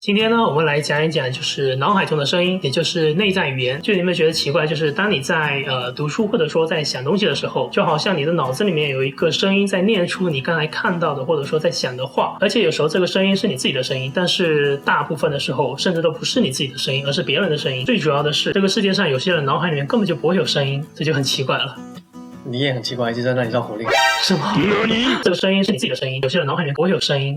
今天呢，我们来讲一讲就是脑海中的声音，也就是内在语言。就你有没有觉得奇怪？就是当你在读书或者说在想东西的时候，就好像你的脑子里面有一个声音在念出你刚才看到的或者说在想的话，而且有时候这个声音是你自己的声音，但是大部分的时候甚至都不是你自己的声音，而是别人的声音。最主要的是，这个世界上有些人脑海里面根本就不会有声音，这就很奇怪了。你也很奇怪，就在那里绕口令。是吗？这个声音是你自己的声音，有些人脑海里面不会有声音。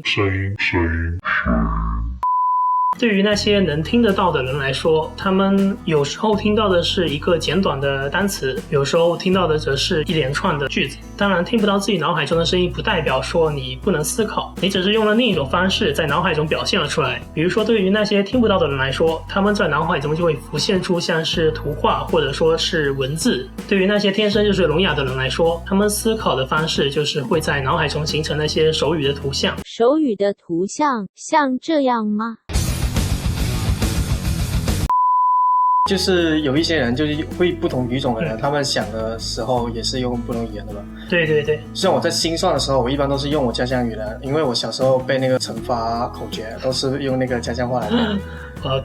对于那些能听得到的人来说，他们有时候听到的是一个简短的单词，有时候听到的则是一连串的句子。当然，听不到自己脑海中的声音不代表说你不能思考，你只是用了另一种方式在脑海中表现了出来。比如说，对于那些听不到的人来说，他们在脑海中就会浮现出像是图画或者说是文字。对于那些天生就是聋哑的人来说，他们思考的方式就是会在脑海中形成那些手语的图像。手语的图像像这样吗？就是有一些人就是会不同语种的人，他们想的时候也是用不同语言的嘛。对对对。像我在心算的时候，我一般都是用我家乡语的，因为我小时候背那个乘法口诀都是用那个家乡话来背。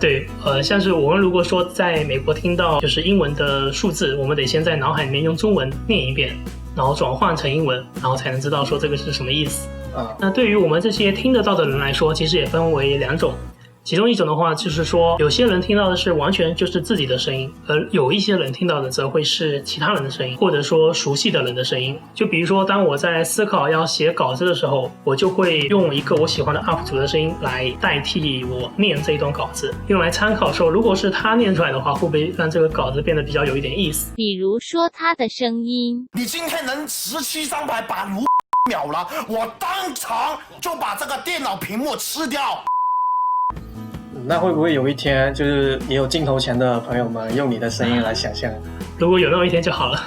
对，像是我们如果说在美国听到就是英文的数字，我们得先在脑海里面用中文念一遍，然后转换成英文，然后才能知道说这个是什么意思。那对于我们这些听得到的人来说，其实也分为两种。其中一种的话就是说，有些人听到的是完全就是自己的声音，而有一些人听到的则会是其他人的声音，或者说熟悉的人的声音。就比如说，当我在思考要写稿子的时候，我就会用一个我喜欢的 UP 主的声音来代替我念这一段稿子，用来参考说，如果是他念出来的话，会不会让这个稿子变得比较有一点意思。比如说他的声音，你今天能17张牌把卢秒了，我当场就把这个电脑屏幕吃掉。那会不会有一天，就是你有镜头前的朋友们用你的声音来想象？如果有那么一天就好了。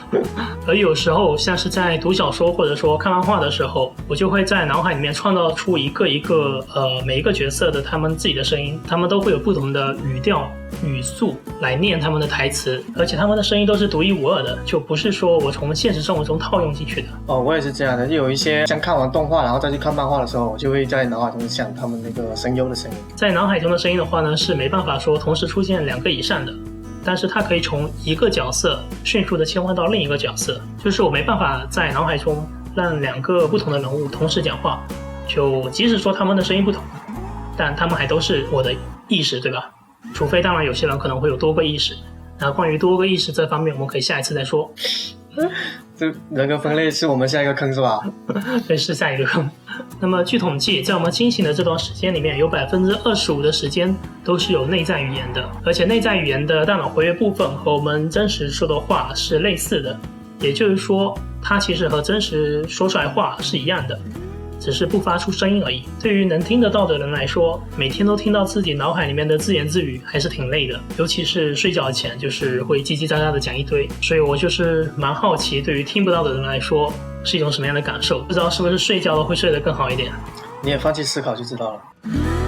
而有时候像是在读小说或者说看漫画的时候，我就会在脑海里面创造出一个每一个角色的他们自己的声音，他们都会有不同的语调语速来念他们的台词，而且他们的声音都是独一无二的，就不是说我从现实生活中套用进去的。我也是这样的，就有一些像看完动画然后再去看漫画的时候，我就会在脑海中想他们那个声优的声音。在脑海中的声音的话呢，是没办法说同时出现2个以上的，但是它可以从一个角色迅速的切换到另一个角色，就是我没办法在脑海中让2个不同的人物同时讲话，就即使说他们的声音不同，但他们还都是我的意识，对吧？除非当然有些人可能会有多个意识，然后关于多个意识这方面我们可以下一次再说。这人格分类是我们下一个坑是吧？对，是下一个坑。那么据统计，在我们清醒的这段时间里面，有25%的时间都是有内在语言的，而且内在语言的大脑活跃部分和我们真实说的话是类似的，也就是说它其实和真实说出来话是一样的，只是不发出声音而已。对于能听得到的人来说，每天都听到自己脑海里面的自言自语还是挺累的，尤其是睡觉前就是会叽叽喳喳的讲一堆。所以我就是蛮好奇，对于听不到的人来说是一种什么样的感受，不知道是不是睡觉了会睡得更好一点。你也放弃思考就知道了。